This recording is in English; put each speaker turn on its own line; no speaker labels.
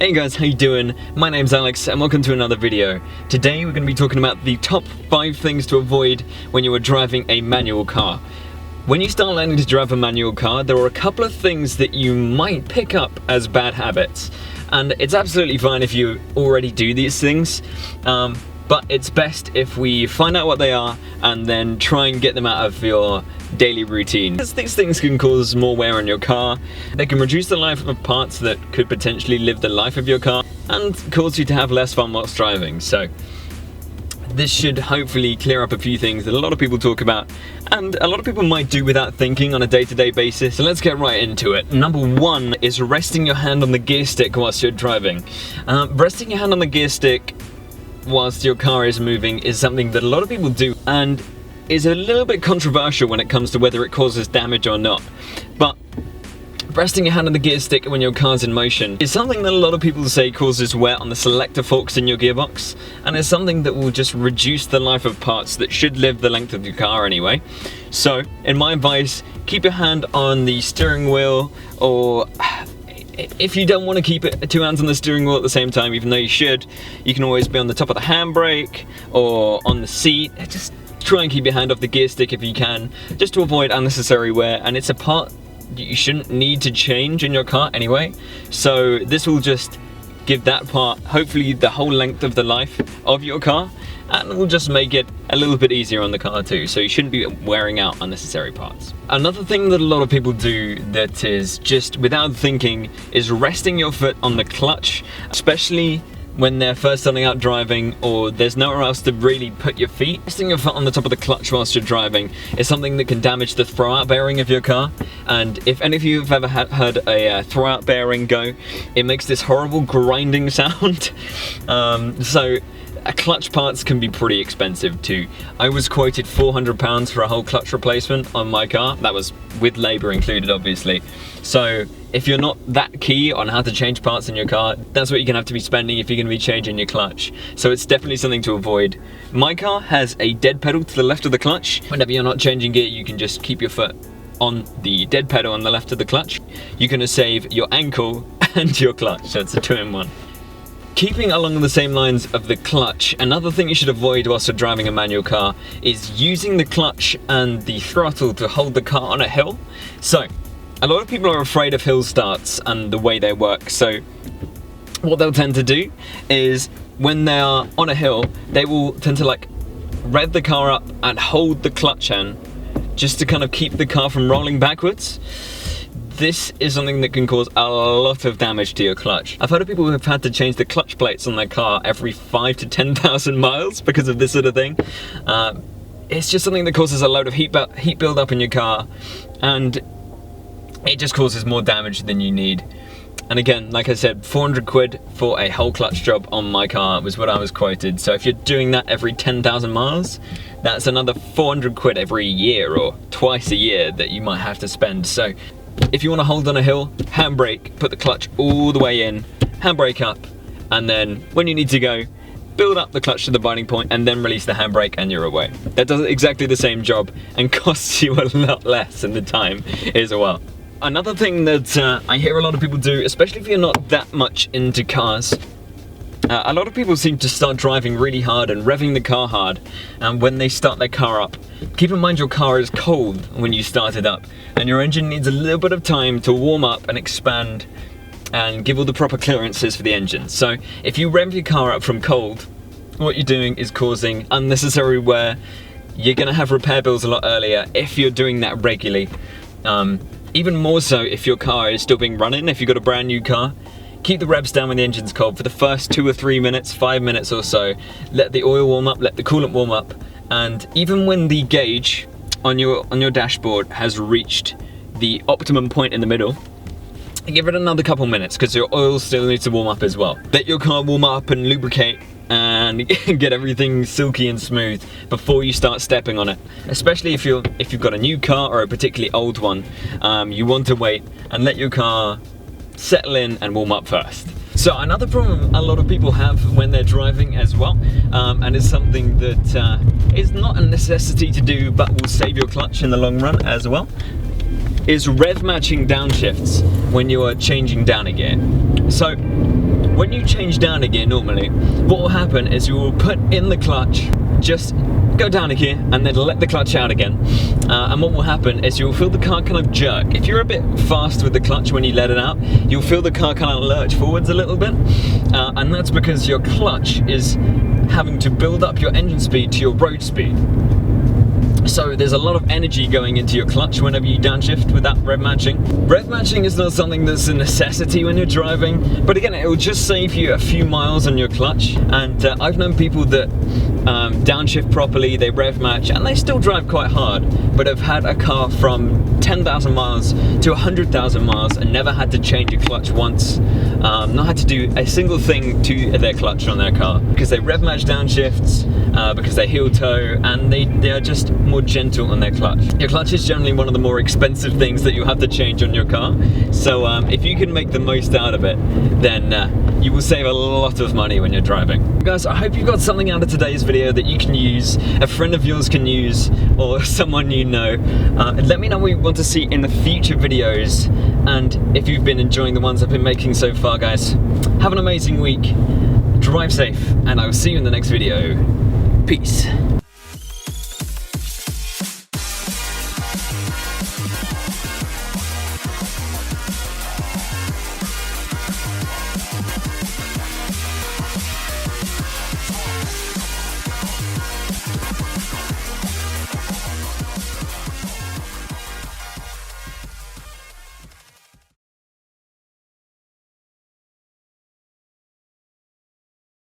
Hey guys, how you doing? My name's Alex and welcome to another video. Today we're going to be talking about the top 5 things to avoid when you are driving a manual car. When you start learning to drive a manual car, there are a couple of things that you might pick up as bad habits. And it's absolutely fine if you already do these things, but it's best if we find out what they are and then try and get them out of your daily routine. Because these things can cause more wear on your car, they can reduce the life of parts that could potentially live the life of your car, and cause you to have less fun whilst driving. So this should hopefully clear up a few things that a lot of people talk about and a lot of people might do without thinking on a day-to-day basis. So let's get right into it. Number 1 is resting your hand on the gear stick whilst you're driving. Resting your hand on the gear stick whilst your car is moving is something that a lot of people do and is a little bit controversial when it comes to whether it causes damage or not. But resting your hand on the gear stick when your car's in motion is something that a lot of people say causes wear on the selector forks in your gearbox, and it's something that will just reduce the life of parts that should live the length of your car anyway. So, in my advice, keep your hand on the steering wheel, or if you don't want to keep it 2 hands on the steering wheel at the same time, even though you should, you can always be on the top of the handbrake or on the seat. Just try and keep your hand off the gear stick if you can, just to avoid unnecessary wear, and it's a part you shouldn't need to change in your car anyway, so this will just give that part hopefully the whole length of the life of your car, and will just make it a little bit easier on the car too, so you shouldn't be wearing out unnecessary parts. Another thing that a lot of people do that is just without thinking is resting your foot on the clutch, especially when they're first starting out driving or there's nowhere else to really put your feet. Resting your foot on the top of the clutch whilst you're driving is something that can damage the throwout bearing of your car, and if any of you have ever heard a throwout bearing go, it makes this horrible grinding sound. So clutch parts can be pretty expensive too. I was quoted £400 for a whole clutch replacement on my car. That was with labour included, obviously. So if you're not that key on how to change parts in your car, that's what you're gonna have to be spending if you're gonna be changing your clutch. So it's definitely something to avoid. My car has a dead pedal to the left of the clutch. Whenever you're not changing gear, you can just keep your foot on the dead pedal on the left of the clutch. You're gonna save your ankle and your clutch, so it's a 2-in-1. Keeping along the same lines of the clutch, another thing you should avoid whilst you're driving a manual car is using the clutch and the throttle to hold the car on a hill. So, a lot of people are afraid of hill starts and the way they work, so what they'll tend to do is when they are on a hill, they will tend to like rev the car up and hold the clutch in just to kind of keep the car from rolling backwards. This is something that can cause a lot of damage to your clutch. I've heard of people who have had to change the clutch plates on their car every 5 to 10,000 miles because of this sort of thing. It's just something that causes a load of heat build up in your car, and it just causes more damage than you need. And again, like I said, 400 quid for a whole clutch job on my car was what I was quoted. So if you're doing that every 10,000 miles, that's another 400 quid every year or twice a year that you might have to spend. So if you want to hold on a hill, handbrake, put the clutch all the way in, handbrake up, and then when you need to go, build up the clutch to the binding point and then release the handbrake and you're away. That does exactly the same job and costs you a lot less in the time as well. Another thing that I hear a lot of people do, especially if you're not that much into cars, a lot of people seem to start driving really hard and revving the car hard, and when they start their car up, keep in mind your car is cold when you start it up, and your engine needs a little bit of time to warm up and expand and give all the proper clearances for the engine. So if you rev your car up from cold, what you're doing is causing unnecessary wear. You're gonna have repair bills a lot earlier if you're doing that regularly. Even more so if your car is still being run in, if you've got a brand new car. Keep the revs down when the engine's cold for the first 2 or 3 minutes, 5 minutes or so. Let the oil warm up, let the coolant warm up, and even when the gauge on your dashboard has reached the optimum point in the middle, give it another couple minutes because your oil still needs to warm up as well. Let your car warm up and lubricate and get everything silky and smooth before you start stepping on it. Especially if you've got a new car or a particularly old one, you want to wait and let your car settle in and warm up first. So another problem a lot of people have when they're driving as well, and it's something that is not a necessity to do but will save your clutch in the long run as well, is rev matching downshifts when you are changing down a gear. So when you change down a gear normally, what will happen is you will put in the clutch, just go down a gear and then let the clutch out again. And what will happen is you'll feel the car kind of jerk. If you're a bit fast with the clutch when you let it out, you'll feel the car kind of lurch forwards a little bit. And that's because your clutch is having to build up your engine speed to your road speed. So there's a lot of energy going into your clutch whenever you downshift without rev matching. Rev matching is not something that's a necessity when you're driving, but again, it will just save you a few miles on your clutch. And I've known people that downshift properly, they rev match, and they still drive quite hard, but have had a car from 10,000 miles to 100,000 miles and never had to change a clutch once, not had to do a single thing to their clutch on their car, because they rev match downshifts, because they heel toe, and they are just more gentle on their clutch. Your clutch is generally one of the more expensive things that you have to change on your car, so if you can make the most out of it, then you will save a lot of money when you're driving. Guys, I hope you got something out of today's video that you can use, a friend of yours can use, or someone you know. Let me know what you want to see in the future videos, and if you've been enjoying the ones I've been making so far, guys, have an amazing week, drive safe, and I will see you in the next video. Peace.